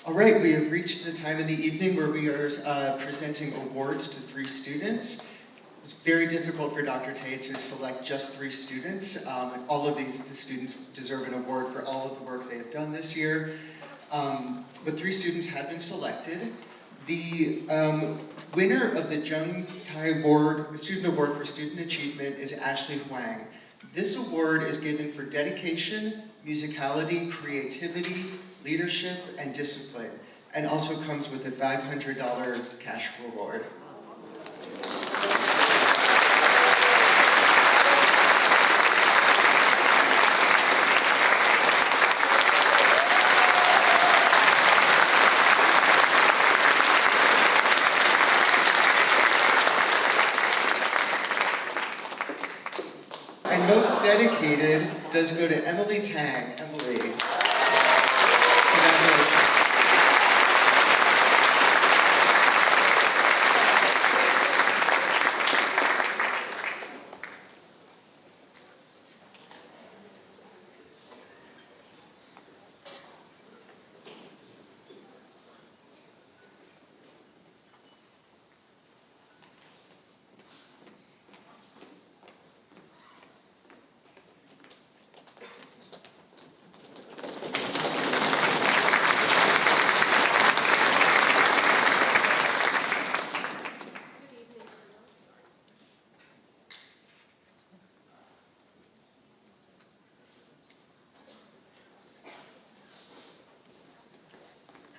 All right, we have reached the time in the evening where we are presenting awards to 3 students. It was very difficult for Dr. Tay to select just 3 students. All of these students deserve an award for all of the work they have done this year. But 3 students have been selected. The winner of the Jung Tai Award, Student Award for Student Achievement is Ashley Huang. This award is given for dedication, musicality, creativity, leadership, and discipline, and also comes with a $500 cash reward. And most dedicated does go to Emily Tang. Emily. Congratulations.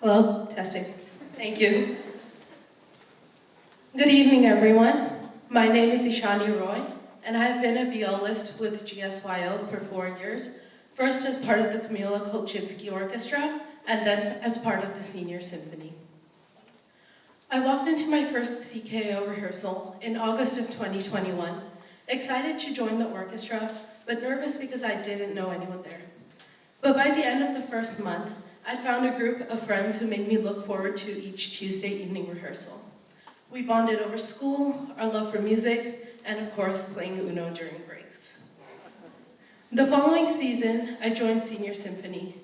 Hello, testing. Thank you. Good evening, everyone. My name is Ishani Roy, and I have been a violist with GSYO for 4 years, first as part of the Kamila Kolchinsky Orchestra, and then as part of the Senior Symphony. I walked into my first CKO rehearsal in August of 2021, excited to join the orchestra, but nervous because I didn't know anyone there. But by the end of the first month, I found a group of friends who made me look forward to each Tuesday evening rehearsal. We bonded over school, our love for music, and of course, playing Uno during breaks. The following season, I joined Senior Symphony.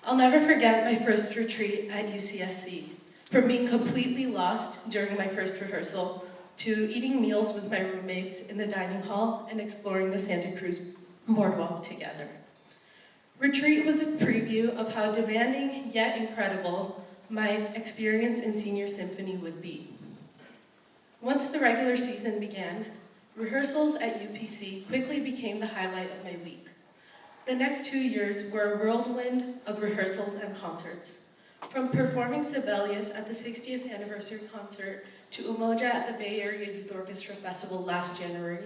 I'll never forget my first retreat at UCSC, from being completely lost during my first rehearsal to eating meals with my roommates in the dining hall and exploring the Santa Cruz boardwalk together. Retreat was a preview of how demanding yet incredible my experience in Senior Symphony would be. Once the regular season began, rehearsals at UPC quickly became the highlight of my week. The next 2 years were a whirlwind of rehearsals and concerts. From performing Sibelius at the 60th anniversary concert to Umoja at the Bay Area Youth Orchestra Festival last January,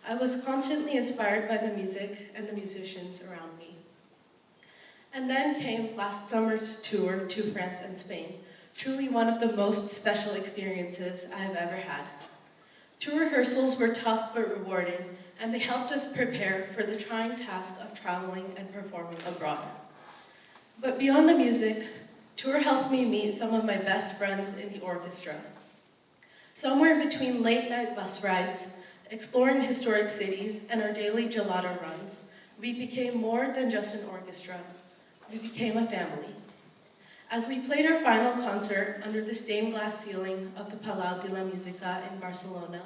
I was constantly inspired by the music and the musicians around me. And then came last summer's tour to France and Spain, truly one of the most special experiences I have ever had. Tour rehearsals were tough but rewarding, and they helped us prepare for the trying task of traveling and performing abroad. But beyond the music, tour helped me meet some of my best friends in the orchestra. Somewhere between late-night bus rides, exploring historic cities, and our daily gelato runs, we became more than just an orchestra. We became a family. As we played our final concert under the stained glass ceiling of the Palau de la Música in Barcelona,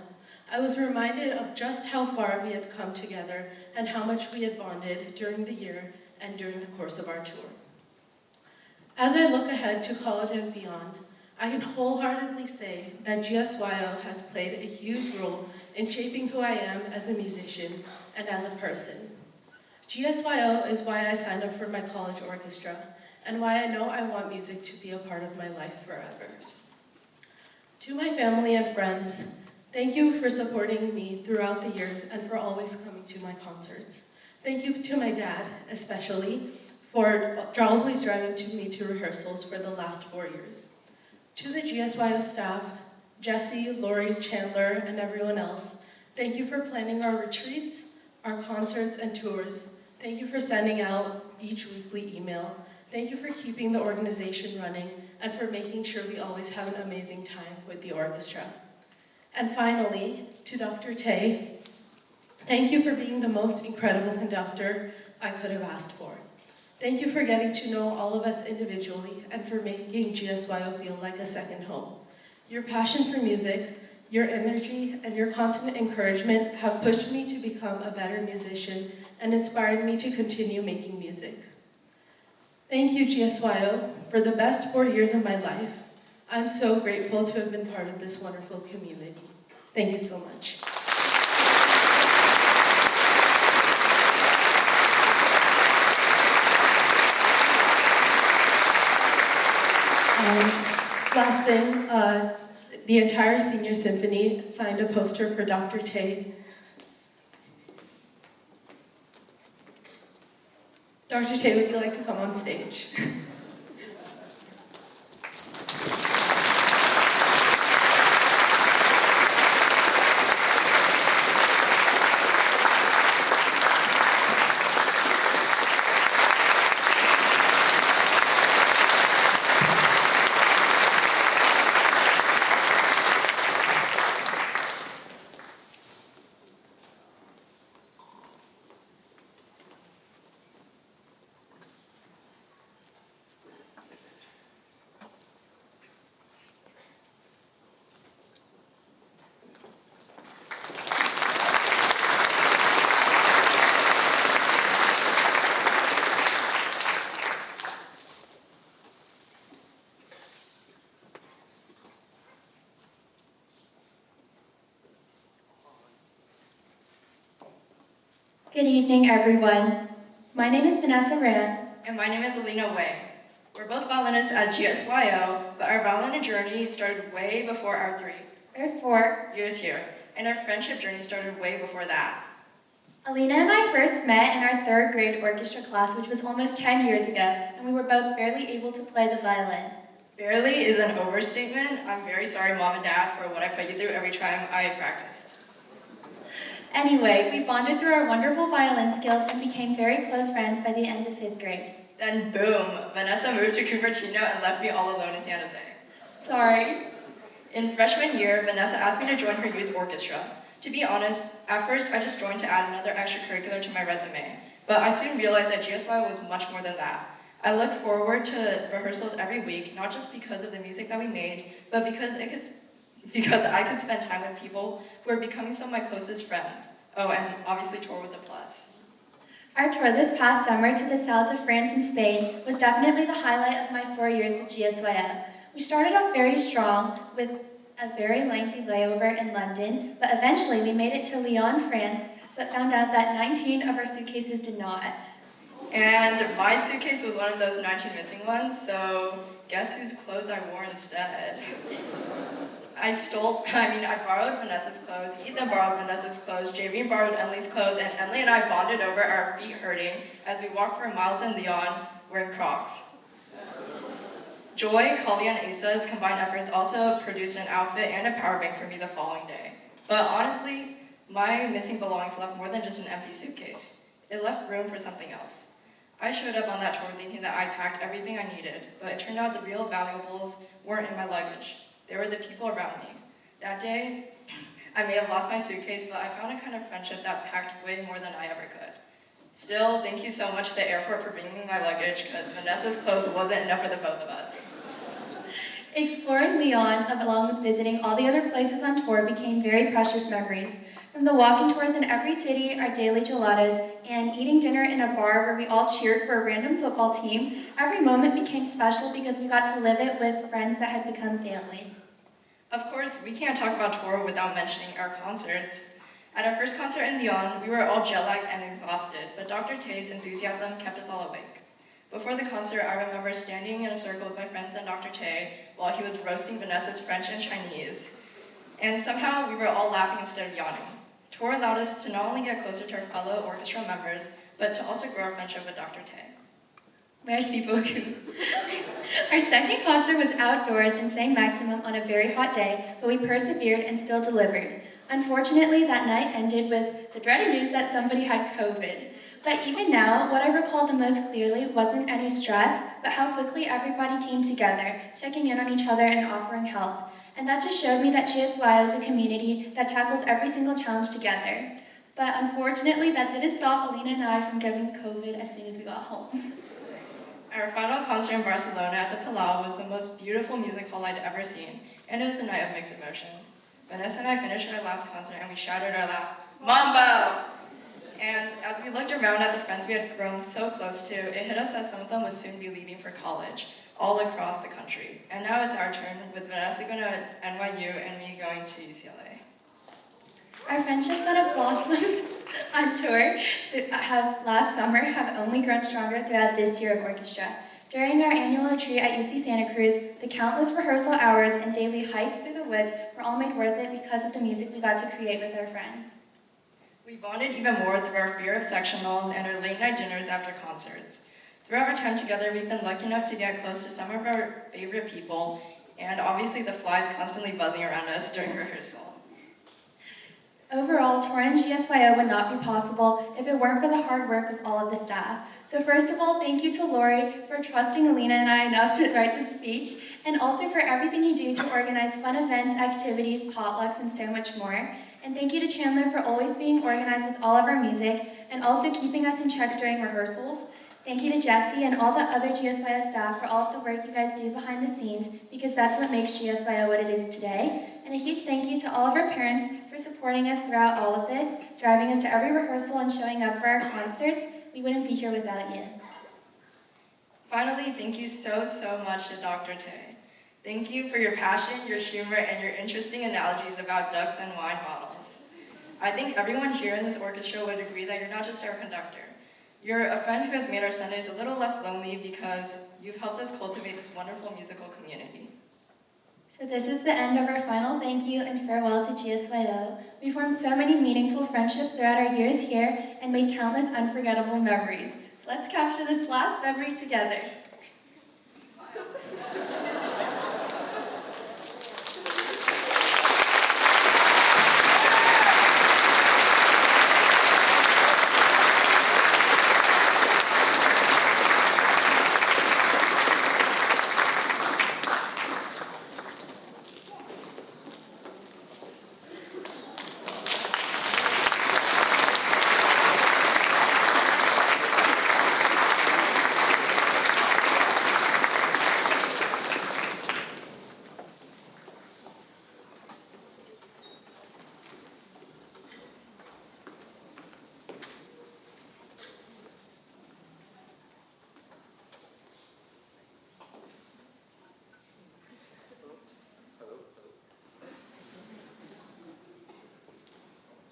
I was reminded of just how far we had come together and how much we had bonded during the year and during the course of our tour. As I look ahead to college and beyond, I can wholeheartedly say that GSYO has played a huge role in shaping who I am as a musician and as a person. GSYO is why I signed up for my college orchestra, and why I know I want music to be a part of my life forever. To my family and friends, thank you for supporting me throughout the years and for always coming to my concerts. Thank you to my dad, especially, for always driving me to rehearsals for the last 4 years. To the GSYO staff, Jesse, Lori, Chandler, and everyone else, thank you for planning our retreats, our concerts, and tours. Thank you for sending out each weekly email. Thank you for keeping the organization running and for making sure we always have an amazing time with the orchestra. And finally, to Dr. Tay, thank you for being the most incredible conductor I could have asked for. Thank you for getting to know all of us individually and for making GSYO feel like a second home. Your passion for music, your energy, and your constant encouragement have pushed me to become a better musician and inspired me to continue making music. Thank you, GSYO, for the best 4 years of my life. I'm so grateful to have been part of this wonderful community. Thank you so much. Last thing, the entire senior symphony signed a poster for Dr. Tay. Dr. Tay, would you like to come on stage? Good evening, everyone. My name is Vanessa Rand. And my name is Alina Wei. We're both violinists at GSYO, but our violin journey started way before our 4 years here, and our friendship journey started way before that. Alina and I first met in our 3rd grade orchestra class, which was almost 10 years ago, and we were both barely able to play the violin. Barely is an overstatement. I'm very sorry, Mom and Dad, for what I put you through every time I practiced. Anyway, we bonded through our wonderful violin skills and became very close friends by the end of 5th grade. Then boom, Vanessa moved to Cupertino and left me all alone in San Jose. Sorry. In freshman year, Vanessa asked me to join her youth orchestra. To be honest, at first I just joined to add another extracurricular to my resume, but I soon realized that GSY was much more than that. I looked forward to rehearsals every week, not just because of the music that we made, but because I could spend time with people who are becoming some of my closest friends. Oh, and obviously tour was a plus. Our tour this past summer to the south of France and Spain was definitely the highlight of my 4 years with GSYO. We started off very strong with a very lengthy layover in London, but eventually we made it to Lyon, France, but found out that 19 of our suitcases did not. And my suitcase was one of those 19 missing ones, so guess whose clothes I wore instead? I borrowed Vanessa's clothes, Ethan borrowed Vanessa's clothes, Jamie borrowed Emily's clothes, and Emily and I bonded over our feet hurting as we walked for miles in Lyon wearing Crocs. Joy, Kali, and Asa's combined efforts also produced an outfit and a power bank for me the following day. But honestly, my missing belongings left more than just an empty suitcase. It left room for something else. I showed up on that tour thinking that I packed everything I needed, but it turned out the real valuables weren't in my luggage. They were the people around me. That day, I may have lost my suitcase, but I found a kind of friendship that packed way more than I ever could. Still, thank you so much to the airport for bringing me my luggage, because Vanessa's clothes wasn't enough for the both of us. Exploring Lyon, along with visiting all the other places on tour, became very precious memories. From the walking tours in every city, our daily gelatos, and eating dinner in a bar where we all cheered for a random football team, every moment became special because we got to live it with friends that had become family. Of course, we can't talk about tour without mentioning our concerts. At our first concert in Lyon, we were all jet-lagged and exhausted, but Dr. Tay's enthusiasm kept us all awake. Before the concert, I remember standing in a circle with my friends and Dr. Tay while he was roasting Vanessa's French and Chinese. And somehow, we were all laughing instead of yawning. Tour allowed us to not only get closer to our fellow orchestra members, but to also grow our friendship with Dr. Tay. Merci beaucoup. Our second concert was outdoors in St. Maximum on a very hot day, but we persevered and still delivered. Unfortunately, that night ended with the dreaded news that somebody had COVID. But even now, what I recall the most clearly wasn't any stress, but how quickly everybody came together, checking in on each other and offering help. And that just showed me that GSY is a community that tackles every single challenge together. But unfortunately, that didn't stop Alina and I from getting COVID as soon as we got home. Our final concert in Barcelona at the Palau was the most beautiful music hall I'd ever seen, and it was a night of mixed emotions. Vanessa and I finished our last concert and we shouted our last, Mambo! And as we looked around at the friends we had grown so close to, it hit us that some of them would soon be leaving for college, all across the country. And now it's our turn, with Vanessa going to NYU and me going to UCLA. Our friendships that have blossomed on tour last summer have only grown stronger throughout this year of Orchestra. During our annual retreat at UC Santa Cruz, the countless rehearsal hours and daily hikes through the woods were all made worth it because of the music we got to create with our friends. We bonded even more through our fear of sectionals and our late-night dinners after concerts. Throughout our time together, we've been lucky enough to get close to some of our favorite people, and obviously the flies constantly buzzing around us during rehearsal. Overall, touring GSYO would not be possible if it weren't for the hard work of all of the staff. So first of all, thank you to Lori for trusting Alina and I enough to write the speech, and also for everything you do to organize fun events, activities, potlucks, and so much more. And thank you to Chandler for always being organized with all of our music, and also keeping us in check during rehearsals. Thank you to Jesse and all the other GSYO staff for all of the work you guys do behind the scenes, because that's what makes GSYO what it is today. And a huge thank you to all of our parents for supporting us throughout all of this, driving us to every rehearsal and showing up for our concerts. We wouldn't be here without you. Finally, thank you so much to Dr. Tay. Thank you for your passion, your humor, and your interesting analogies about ducks and wine bottles. I think everyone here in this orchestra would agree that you're not just our conductor. You're a friend who has made our Sundays a little less lonely because you've helped us cultivate this wonderful musical community. So this is the end of our final thank you and farewell to GSYO. We formed so many meaningful friendships throughout our years here and made countless unforgettable memories. So let's capture this last memory together.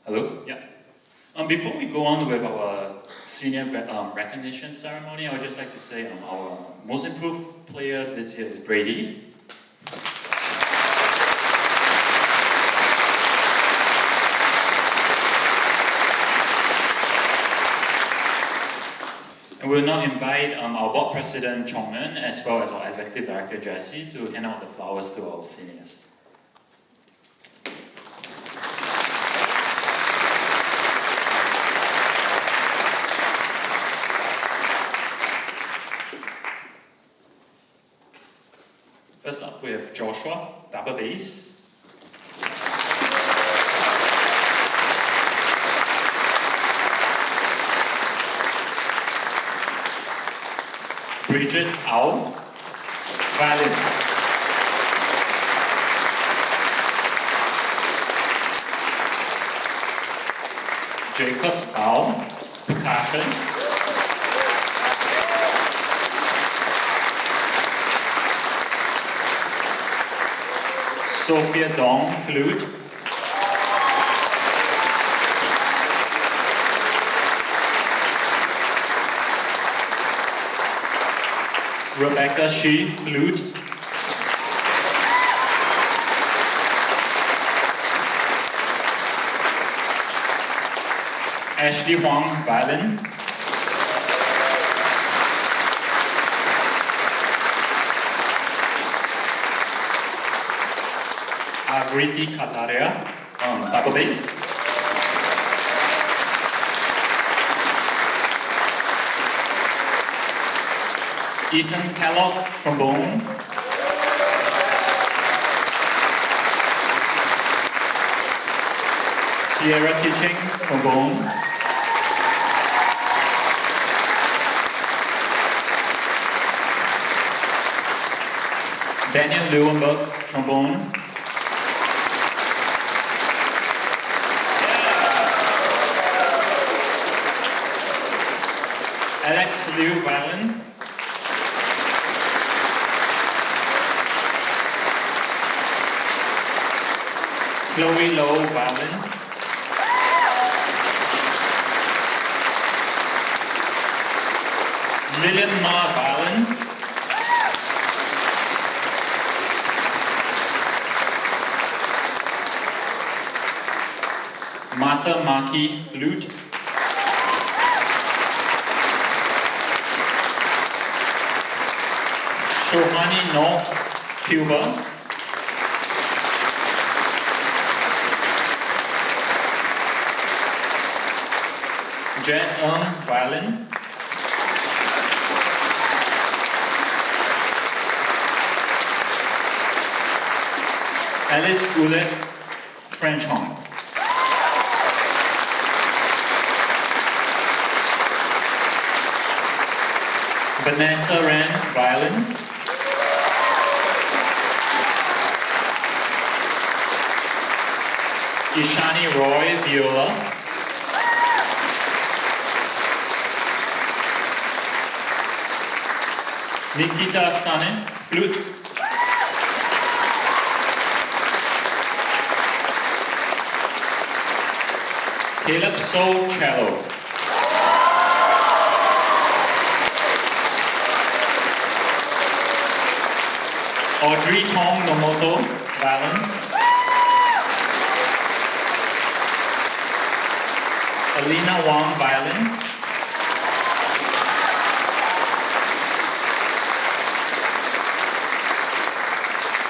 Hello? Yeah. Before we go on with our senior recognition ceremony, I would just like to say our most improved player this year is Brady. And we'll now invite our board president, Chongmen, as well as our executive director, Jesse, to hand out the flowers to our seniors. First up, we have Joshua, double bass. Bridget Au, violin. Jacob Au, percussion. Sophia Dong, flute. Rebecca Shi, flute. Ashley Huang, violin. Avriti Kataria, double bass. Ethan Kellogg, trombone. Sierra Kitching, trombone. Daniel Lewenberg, trombone. Alex Liu, violin. Chloe Low, violin. Lillian Ma, violin. Martha Maki, flute. Shohani No, tuba. Jen violin. Alice Goulet, French horn. Vanessa Ren, violin. Ishani Roy, viola. Nikita Sanin, flute. Caleb So, cello. Audrey Tong Nomoto, violin. Alina Wang, violin.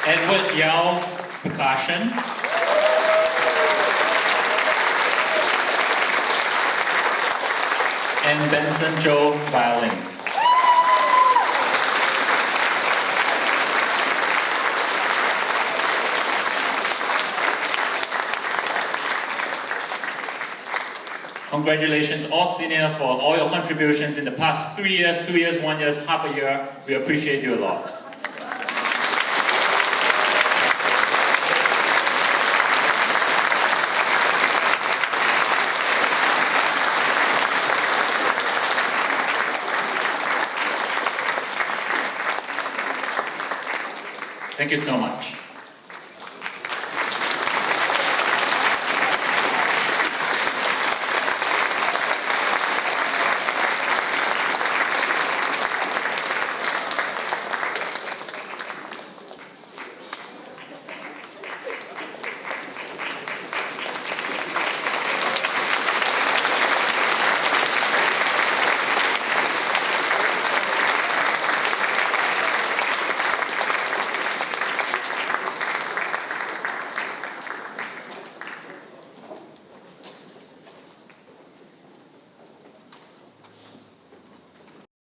Edward Yao, percussion. And Benson Zhou, violin. Congratulations, all senior, for all your contributions in the past 3 years, 2 years, 1 year, half a year. We appreciate you a lot. Thank you so much.